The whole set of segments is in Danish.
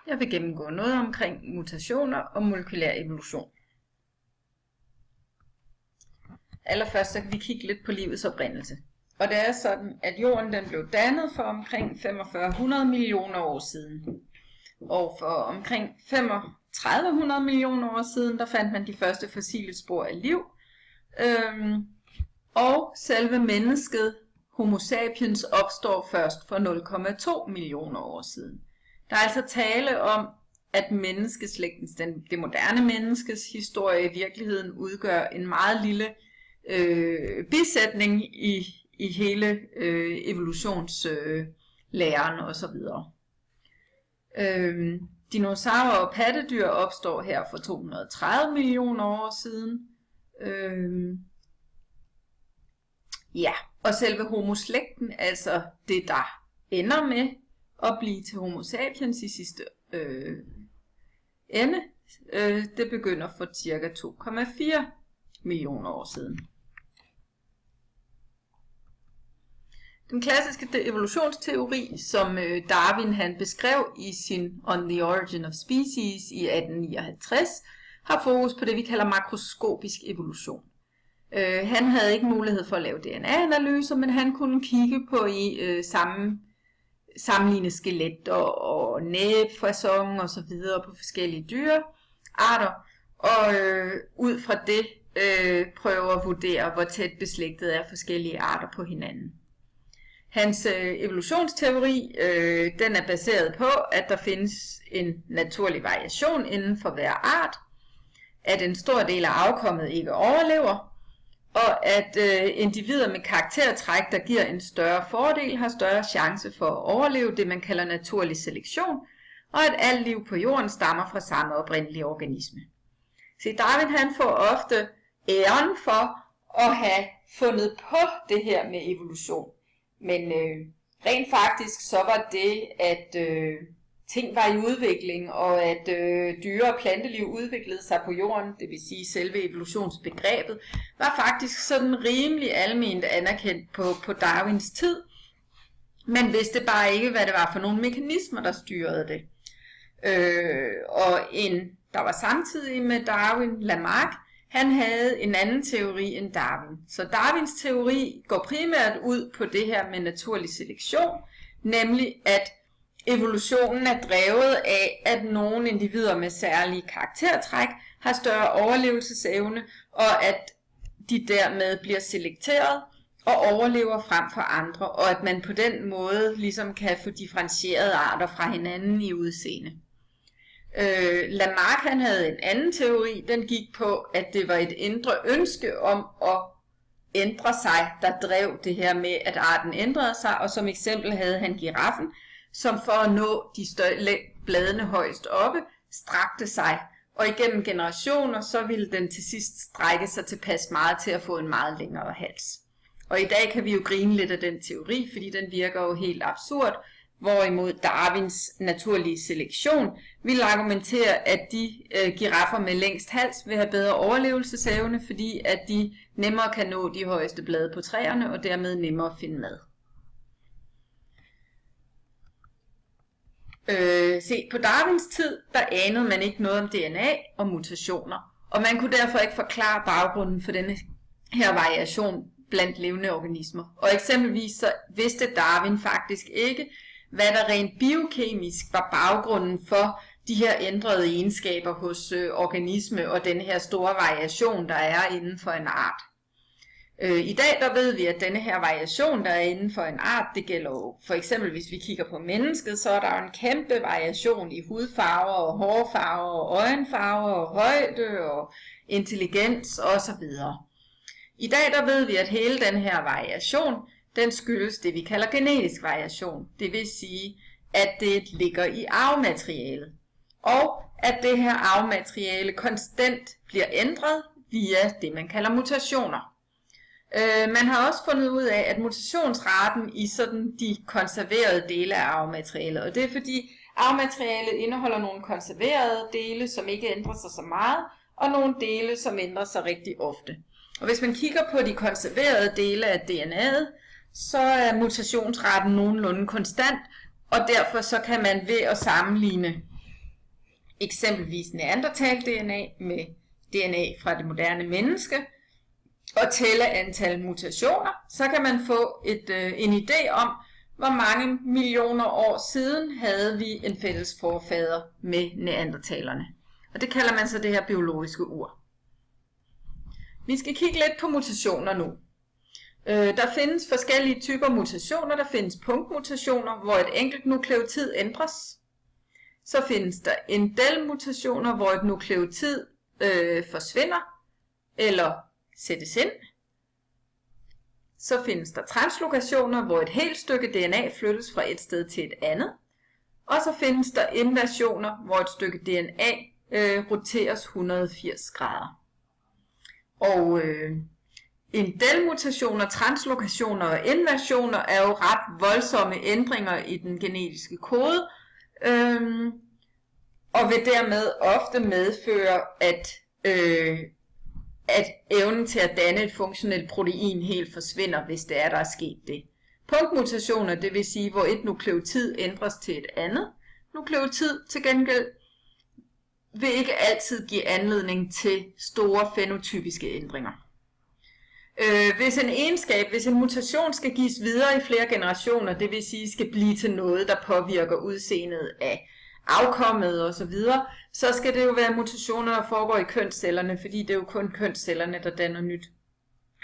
Jeg vil gennemgå noget omkring mutationer og molekylær evolution. Allerførst så kan vi kigge lidt på livets oprindelse. Og det er sådan, at jorden den blev dannet for omkring 4500 millioner år siden. Og for omkring 3500 millioner år siden, der fandt man de første fossile spor af liv. Og selve mennesket, Homo sapiens, opstår først for 0,2 millioner år siden. Der er altså tale om, at menneskeslægtens, det moderne menneskes historie i virkeligheden udgør en meget lille bisætning i hele evolutionslæren osv. Dinosaurer og pattedyr opstår her for 230 millioner år siden. Ja, og selve homo-slægten, altså det der ender med at blive til Homo sapiens i sidste ende, det begynder for ca. 2,4 millioner år siden. Den klassiske evolutionsteori, som Darwin han beskrev i sin On the Origin of Species i 1859, har fokus på det, vi kalder makroskopisk evolution. Han havde ikke mulighed for at lave DNA-analyser, men han kunne kigge på sammenligne skelet og næbfacon og så videre på forskellige dyrearter, og ud fra det prøve at vurdere, hvor tæt beslægtet er forskellige arter på hinanden. Hans evolutionsteori den er baseret på, at der findes en naturlig variation inden for hver art, at en stor del af afkommet ikke overlever, og at individer med karaktertræk, der giver en større fordel, har større chance for at overleve det, man kalder naturlig selektion, og at alt liv på jorden stammer fra samme oprindelige organisme. Så Darwin han får ofte æren for at have fundet på det her med evolution. Men rent faktisk så var det, at ting var i udvikling, og at dyre- og planteliv udviklede sig på jorden, det vil sige selve evolutionsbegrebet, var faktisk sådan rimelig alment anerkendt på Darwins tid. Man vidste bare ikke, hvad det var for nogle mekanismer, der styrede det. Og der var samtidig med Darwin, Lamarck, han havde en anden teori end Darwin. Så Darwins teori går primært ud på det her med naturlig selektion, nemlig at evolutionen er drevet af, at nogle individer med særlige karaktertræk har større overlevelsesevne, og at de dermed bliver selekteret og overlever frem for andre, og at man på den måde ligesom kan få differentierede arter fra hinanden i udseende. Lamarck han havde en anden teori, den gik på, at det var et indre ønske om at ændre sig, der drev det her med, at arten ændrede sig, og som eksempel havde han giraffen, som for at nå de bladene højst oppe, strakte sig, og igennem generationer, så ville den til sidst strække sig tilpas meget til at få en meget længere hals. Og i dag kan vi jo grine lidt af den teori, fordi den virker jo helt absurd, hvorimod Darwins naturlige selektion vil argumentere, at de giraffer med længst hals vil have bedre overlevelsesevne, fordi at de nemmere kan nå de højeste blade på træerne, og dermed nemmere finde mad. På Darwins tid, der anede man ikke noget om DNA og mutationer, og man kunne derfor ikke forklare baggrunden for denne her variation blandt levende organismer. Og eksempelvis så vidste Darwin faktisk ikke, hvad der rent biokemisk var baggrunden for de her ændrede egenskaber hos organisme og den her store variation, der er inden for en art. I dag der ved vi, at denne her variation, der er inden for en art, det gælder jo for eksempel, hvis vi kigger på mennesket, så er der jo en kæmpe variation i hudfarver og hårfarver og øjenfarver og højde og intelligens osv. I dag der ved vi, at hele den her variation, den skyldes det, vi kalder genetisk variation. Det vil sige, at det ligger i arvematerialet. Og at det her arvemateriale konstant bliver ændret via det, man kalder mutationer. Man har også fundet ud af, at mutationsraten i sådan de konserverede dele af arvematerialet, og det er fordi arvematerialet indeholder nogle konserverede dele, som ikke ændrer sig så meget, og nogle dele, som ændrer sig rigtig ofte. Og hvis man kigger på de konserverede dele af DNA'et, så er mutationsraten nogenlunde konstant, og derfor så kan man ved at sammenligne eksempelvis neandertal-DNA med DNA fra det moderne menneske, og tælle antal mutationer, så kan man få en idé om, hvor mange millioner år siden havde vi en fælles forfader med neandertalerne. Og det kalder man så det her biologiske ur. Vi skal kigge lidt på mutationer nu. Der findes forskellige typer mutationer. Der findes punktmutationer, hvor et enkelt nukleotid ændres. Så findes der endelmutationer, hvor et nukleotid forsvinder eller sættes ind. Så findes der translokationer, hvor et helt stykke DNA flyttes fra et sted til et andet. Og så findes der inversioner, hvor et stykke DNA roteres 180 grader. Og endelmutationer, translokationer og inversioner er jo ret voldsomme ændringer i den genetiske kode, og vil dermed ofte medføre, at evnen til at danne et funktionelt protein helt forsvinder, hvis det er, der er sket det. Punktmutationer, det vil sige, hvor et nukleotid ændres til et andet nukleotid, til gengæld vil ikke altid give anledning til store fænotypiske ændringer. Hvis en mutation skal gives videre i flere generationer, det vil sige skal blive til noget, der påvirker udseendet af afkommet osv., så skal det jo være mutationer, der foregår i kønscellerne, fordi det er jo kun kønscellerne, der danner nyt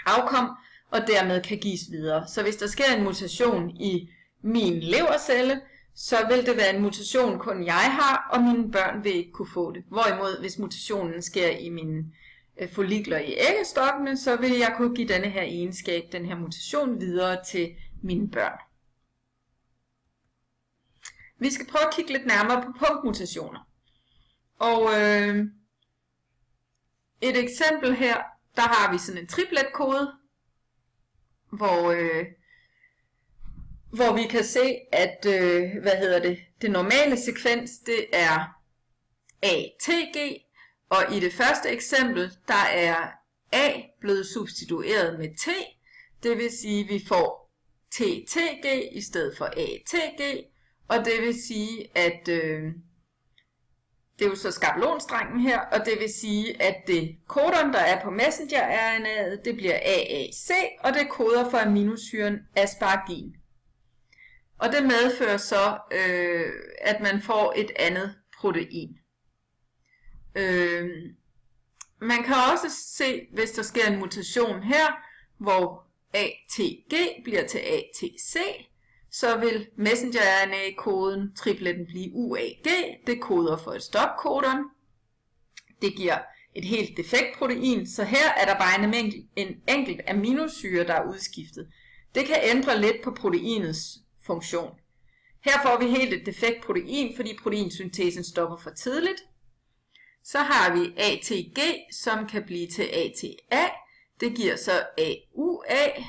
afkom, og dermed kan gives videre. Så hvis der sker en mutation i min levercelle, så vil det være en mutation, kun jeg har, og mine børn vil ikke kunne få det. Hvorimod, hvis mutationen sker i mine follikler i æggestokkene, så vil jeg kunne give denne her egenskab, den her mutation, videre til mine børn. Vi skal prøve at kigge lidt nærmere på punktmutationer. Og et eksempel her, der har vi sådan en tripletkode, hvor vi kan se, at det normale sekvens, det er ATG, og i det første eksempel, der er A blevet substitueret med T, det vil sige, at vi får TTG i stedet for ATG, og det vil sige, at det er jo så skabelonstrengen her, og det vil sige, at det kodon, der er på messenger-RNA'et, det bliver AAC, og det koder for aminosyren asparagin. Og det medfører så, at man får et andet protein. Man kan også se, hvis der sker en mutation her, hvor ATG bliver til ATC, så vil messenger-RNA-koden, tripletten, blive UAG. Det koder for et stopkodon. Det giver et helt defekt protein, så her er der bare en enkelt aminosyre, der er udskiftet. Det kan ændre lidt på proteinets funktion. Her får vi helt et defekt protein, fordi proteinsyntesen stopper for tidligt. Så har vi ATG, som kan blive til ATA. Det giver så AUA,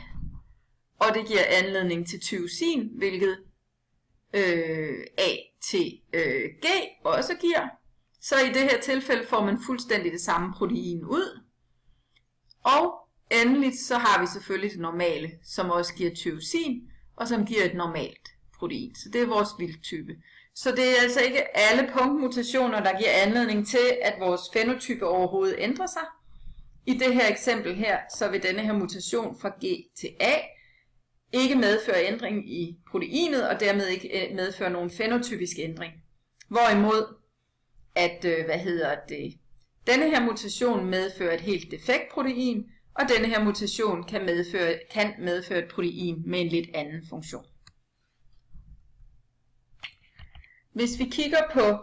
og det giver anledning til tyrosin, hvilket ATG også giver. Så i det her tilfælde får man fuldstændig det samme protein ud. Og endeligt så har vi selvfølgelig det normale, som også giver tyrosin, og som giver et normalt protein. Så det er vores vildtype. Så det er altså ikke alle punktmutationer, der giver anledning til, at vores fænotype overhovedet ændrer sig. I det her eksempel her, så vil denne her mutation fra G til A ikke medføre ændring i proteinet, og dermed ikke medføre nogen fænotypisk ændring. Hvorimod, at denne her mutation medfører et helt defekt protein, og denne her mutation kan medføre et protein med en lidt anden funktion. Hvis vi kigger på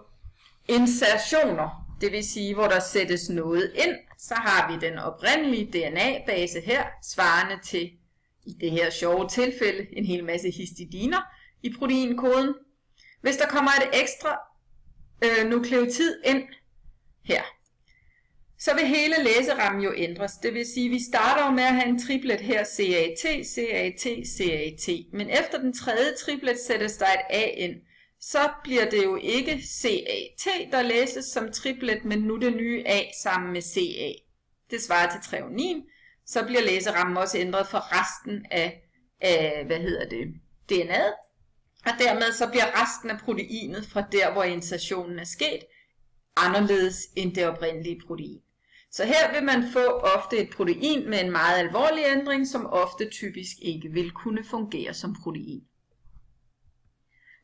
insertioner, det vil sige, hvor der sættes noget ind, så har vi den oprindelige DNA-base her, svarende til, i det her sjove tilfælde, en hel masse histidiner i proteinkoden. Hvis der kommer et ekstra nukleotid ind her, så vil hele læserammen jo ændres. Det vil sige, at vi starter med at have en triplet her, CAT, CAT, CAT. Men efter den tredje triplet sættes der et A ind. Så bliver det jo ikke CAT, der læses som triplet, men nu det nye A sammen med CA. Det svarer til treonin. Så bliver læserammen også ændret for resten af DNA'et. Og dermed så bliver resten af proteinet fra der, hvor insertionen er sket, anderledes end det oprindelige protein. Så her vil man få ofte et protein med en meget alvorlig ændring, som ofte typisk ikke vil kunne fungere som protein.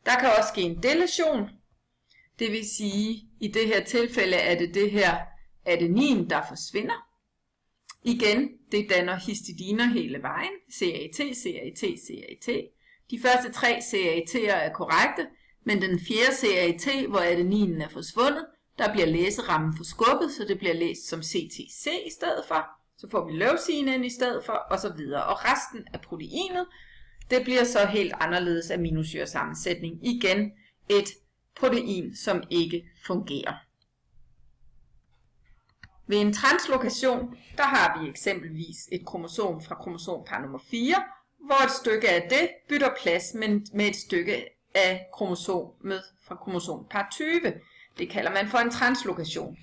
Der kan også ske en deletion. Det vil sige, i det her tilfælde er det her adenin, der forsvinder. Igen, det danner histidiner hele vejen. CAT, CAT, CAT. De første 3 CAT'er er korrekte, men den fjerde CAT, hvor adeninen er forsvundet, der bliver læserammen forskubbet, så det bliver læst som CTC i stedet for. Så får vi leucin i stedet for, osv. Og resten af proteinet, det bliver så helt anderledes aminosyresammensætning. Igen et protein, som ikke fungerer. Ved en translokation, der har vi eksempelvis et kromosom fra kromosompar nummer 4, hvor et stykke af det bytter plads med et stykke af kromosomet fra kromosompar 20. Det kalder man for en translokation.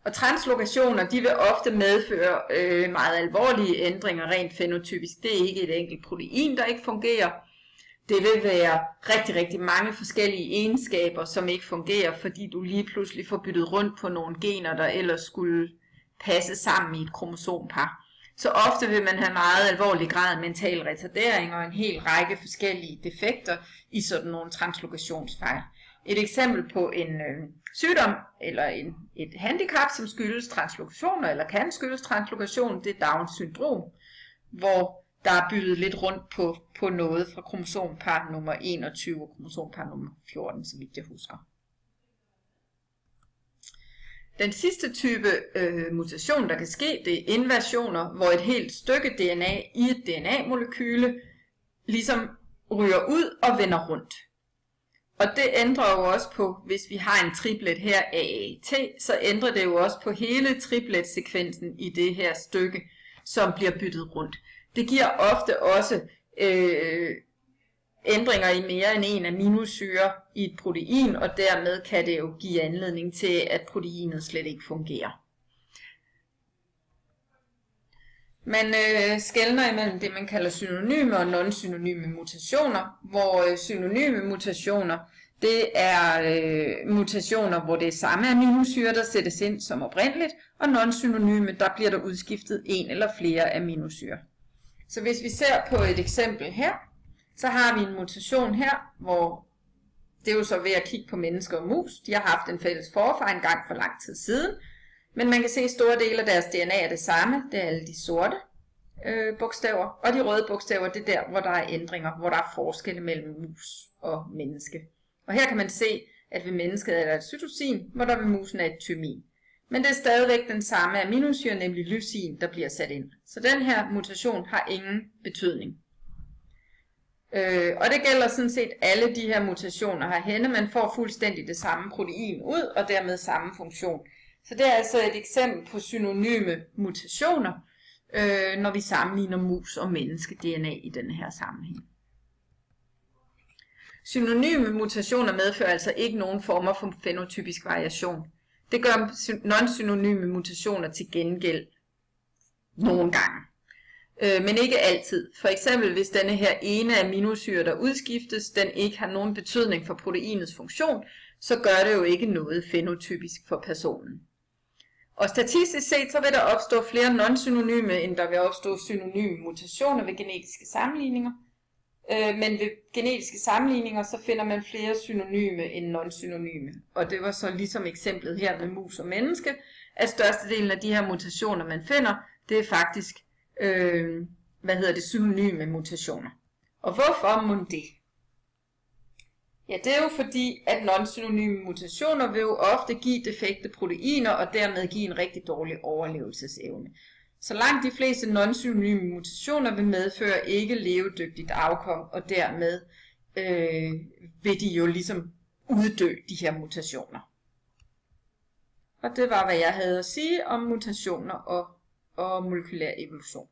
Og translokationer, de vil ofte medføre meget alvorlige ændringer rent fænotypisk. Det er ikke et enkelt protein, der ikke fungerer. Det vil være rigtig, rigtig mange forskellige egenskaber, som ikke fungerer, fordi du lige pludselig får byttet rundt på nogle gener, der ellers skulle passe sammen i et kromosompar. Så ofte vil man have meget alvorlig grad af mental retardering og en hel række forskellige defekter i sådan nogle translokationsfejl. Et eksempel på en sygdom eller et handicap, som skyldes translokationer eller kan skyldes translokation, det er Downs syndrom, hvor der er byttet lidt rundt på noget fra kromosompar nummer 21 og kromosompar nummer 14, så vidt jeg husker. Den sidste type mutation, der kan ske, det er inversioner, hvor et helt stykke DNA i et DNA-molekyle ligesom ryger ud og vender rundt. Og det ændrer jo også på, hvis vi har en triplet her AAT, så ændrer det jo også på hele triplet-sekvensen i det her stykke, som bliver byttet rundt. Det giver ofte også ændringer i mere end en aminosyre i et protein, og dermed kan det jo give anledning til, at proteinet slet ikke fungerer. Man skelner imellem det, man kalder synonyme og non-synonyme mutationer, hvor synonyme mutationer, det er mutationer, hvor det er samme aminosyre, der sættes ind som oprindeligt, og non-synonyme, der bliver der udskiftet en eller flere aminosyre. Så hvis vi ser på et eksempel her, så har vi en mutation her, hvor det er jo så ved at kigge på mennesker og mus. De har haft en fælles forfar en gang for lang tid siden, men man kan se, at store dele af deres DNA er det samme. Det er alle de sorte bogstaver, og de røde bogstaver, det er der, hvor der er ændringer, hvor der er forskelle mellem mus og menneske. Og her kan man se, at ved mennesket er der et cytosin, hvor der ved musen er et thymin. Men det er stadigvæk den samme aminosyre, nemlig lysin, der bliver sat ind. Så den her mutation har ingen betydning. Og det gælder sådan set alle de her mutationer herhenne. Man får fuldstændig det samme protein ud, og dermed samme funktion. Så det er altså et eksempel på synonyme mutationer, når vi sammenligner mus og menneske-DNA i denne her sammenhæng. Synonyme mutationer medfører altså ikke nogen former for fænotypisk variation. Det gør non-synonyme mutationer til gengæld nogle gange. Men ikke altid. For eksempel hvis denne her ene aminosyre, der udskiftes, den ikke har nogen betydning for proteinets funktion, så gør det jo ikke noget fænotypisk for personen. Og statistisk set, så vil der opstå flere non-synonyme, end der vil opstå synonyme mutationer ved genetiske sammenligninger. Men ved genetiske sammenligninger, så finder man flere synonyme end non-synonyme. Og det var så ligesom eksemplet her med mus og menneske, at størstedelen af de her mutationer, man finder, det er faktisk synonyme mutationer. Og hvorfor må det? Ja, det er jo fordi, at non-synonyme mutationer vil jo ofte give defekte proteiner, og dermed give en rigtig dårlig overlevelsesevne. Så langt de fleste non-synonyme mutationer vil medføre ikke levedygtigt afkom, og dermed vil de jo ligesom uddø, de her mutationer. Og det var, hvad jeg havde at sige om mutationer og molekylær evolution.